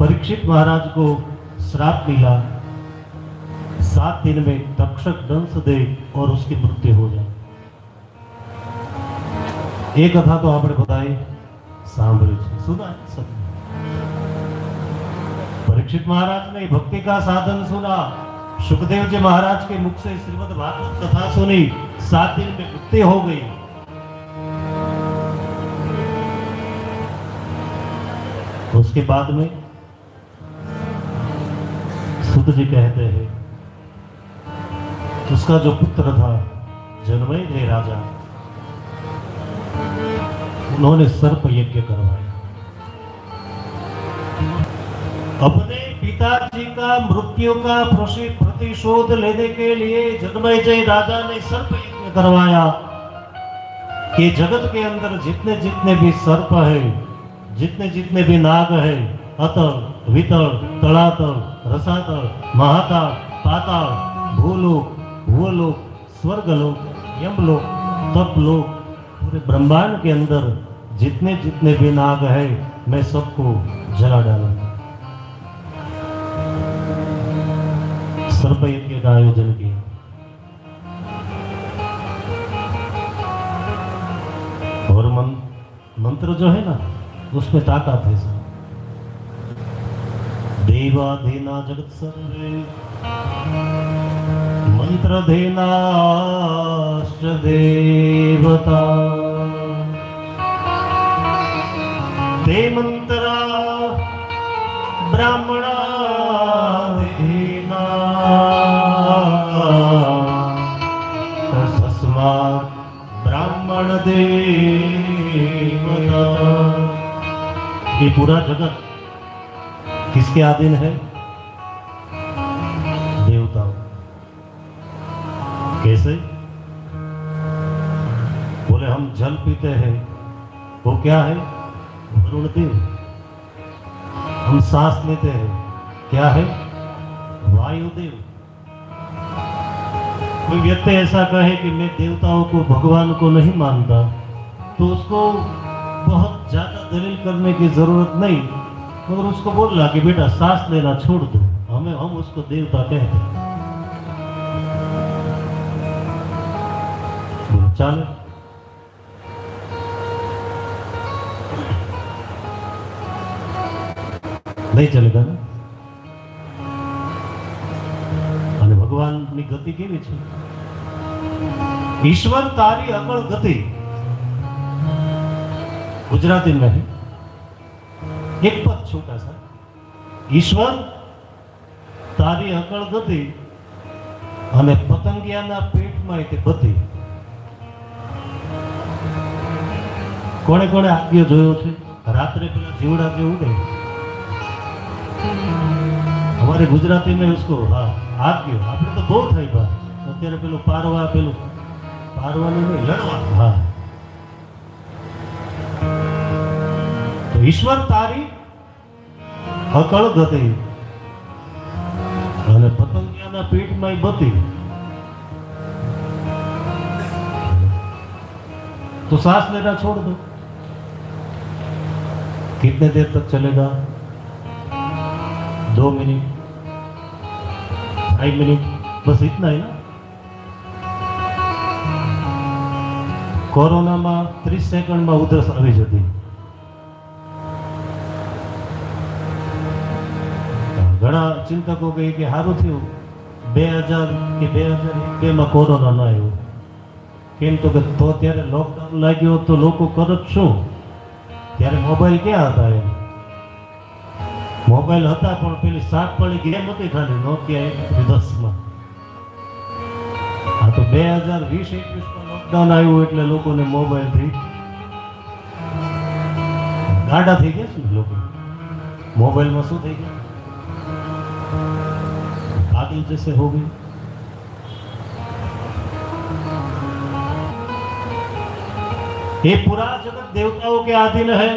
परीक्षित महाराज को श्राप मिला, 7 दिन में तक्षक दंश दे और उसकी मृत्यु हो जाए। ये कथा तो आपने बताई, सांभળી છે, सुना है सब। परीक्षित महाराज ने भक्ति का साधन सुना, सुखदेव जी महाराज के मुख से श्रीमद् भागवत कथा सुनी, 7 दिन में मृत्यु हो गई। उसके बाद में सुत जी कहते हैं उसका जो पुत्र था जनमेजय राजा, उन्होंने सर्प यज्ञ करवाया। अपने पिताजी का मृत्यु का प्रतिशोध लेने के लिए जनमेजय राजा ने सर्प यज्ञ करवाया कि जगत के अंदर जितने जितने भी सर्प है, जितने जितने भी नाग है, अतल वितल तलातल रसातल महातल पाताल भूलोक भूलोक स्वर्गलोक यमलोक तपलोक, पूरे ब्रह्मांड के अंदर जितने जितने भी नाग है मैं सबको जला डालूंगा। सर्प यज्ञ का आयोजन किया। और मंत्र जो है ना उसमें ताकत है। देवाधीना जगत सर्वे मंत्र धेनाश्च देवता, ते मंत्रा ब्राह्मणा धेना, तस्मात् ब्राह्मण देवता। ये पूरा जगत किसके अधीन है? देवताओं। कैसे? बोले हम जल पीते हैं, वो क्या है? वरुण देव। हम सांस लेते हैं, क्या है? वायुदेव। कोई व्यक्ति ऐसा कहे कि मैं देवताओं को भगवान को नहीं मानता, तो उसको बहुत ज्यादा दलील करने की जरूरत नहीं, मगर उसको बोलना कि बेटा सांस लेना छोड़ दो, हम उसको देवता कहते हैं। चल नहीं चलेगा ना। અને ભગવાનની ગતિ કેવી છે? ઈશ્વર તારી અકળ ગતિ, गुजराती में है एक पद छोटा सा, ईश्वर तारी अकल गति અને પતંગિયાના પેટમાં તે બધી। કોણે કોણે આગ્યો જોયો છે? રાત્રે પેલા જીવડા જે ઉડે, हमारे गुजराती में उसको हाँ आग्यो, આપણે તો બહુ થઈ બા અત્યારે પેલું પારવા પારવાનું નહીં લડવા, हाँ तो ईश्वर तारी अकल गति અને પતંગિયાના પેટમાં બધી। तो सांस लेना छोड़ दो। कितने देर तक चलेगा? 2 मिनट 5 मिनट, बस इतना ही ना। कोरोना में 30 सेकंड में उधरस આવી જતી। ઘણા ચિંતકો કહે કે સારું થયું 2000 કે 2001 માં કોરોના ન આવ્યો, કેમ તો કે તો ત્યારે લોકડાઉન લાગ્યો તો લોકો કરત શું? ત્યારે મોબાઈલ ક્યાં હતા? એમ મોબાઈલ હતા પણ પેલી 7 પડી ગેમ હતી ખાલી નોકિયા 10 માં। આ તો 2020-21 માં લોકડાઉન આવ્યું એટલે લોકોને મોબાઈલ થી ગાડા થઈ ગયા છે। લોકો મોબાઈલ માં શું થઈ ગયું? पागल जैसे हो गई। ये पूरा जगत देवताओं के अधीन है।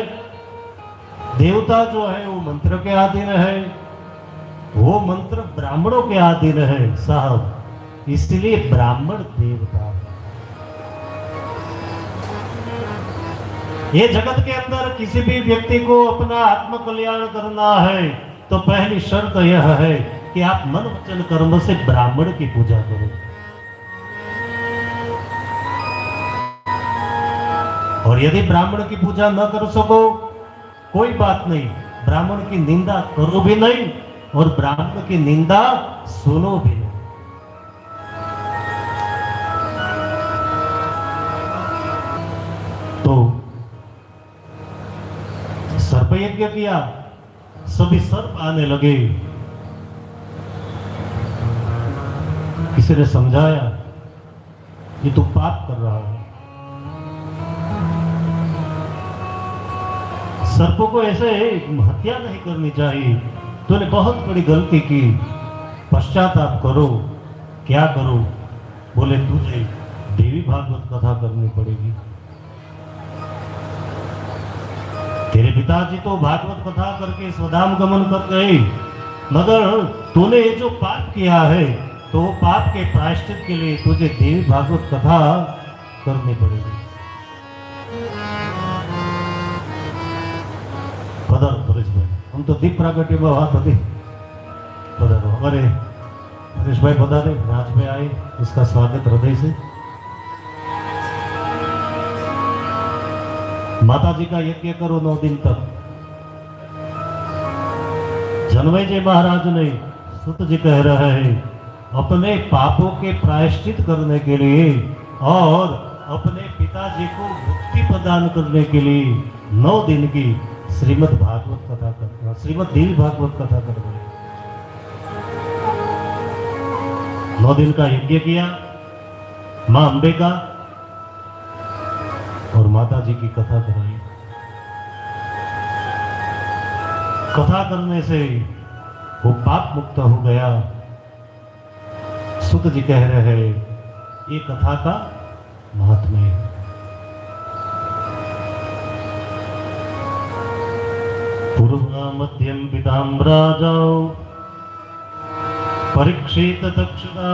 देवता जो है वो मंत्र के अधीन है, वो मंत्र ब्राह्मणों के अधीन है साहब, इसलिए ब्राह्मण देवता। ये जगत के अंदर किसी भी व्यक्ति को अपना आत्म कल्याण करना है तो पहली शर्त यह है कि आप मन वचन कर्म से ब्राह्मण की पूजा करो। और यदि ब्राह्मण की पूजा न कर सको, कोई बात नहीं, ब्राह्मण की निंदा करो भी नहीं और ब्राह्मण की निंदा सुनो भी नहीं। तो सर्प यज्ञ किया, सभी सर्प आने लगे। किसी ने समझाया कि तू पाप कर रहा है। सर्पों को ऐसे हत्या नहीं करनी चाहिए, तूने बहुत बड़ी गलती की, पश्चाताप करो। क्या करो? बोले तुझे देवी भागवत कथा करनी पड़ेगी। तेरे पिताजी तो भागवत कथा करके स्वधाम गमन कर गए, मगर तूने ये जो पाप किया है तो पाप के प्रायश्चित के लिए तुझे देवी भागवत कथा करनी पड़ेगी। पधारो परेश भाई, हम तो दीप प्रागट्य में बात होती। पधारो, हमारे परेश भाई पधारे, राज में आए, इसका स्वागत हृदय से। माता जी का यज्ञ करो 9 दिन तक। जनमेजय जी महाराज ने, सुत जी कह रहे हैं, अपने पापों के प्रायश्चित करने के लिए और अपने पिताजी को मुक्ति प्रदान करने के लिए 9 दिन की श्रीमद् भागवत कथा करना, श्रीमद् देवी भागवत कथा करना। 9 दिन का यज्ञ किया मां अंबे का और माता जी की कथा कराई। कथा करने से वो पाप मुक्त हो गया। सुत जी कह रहे हैं, ये कथा का महात्म्य है। पूर्वा मध्यम पिताम राजाओ परीक्षित दक्षिणा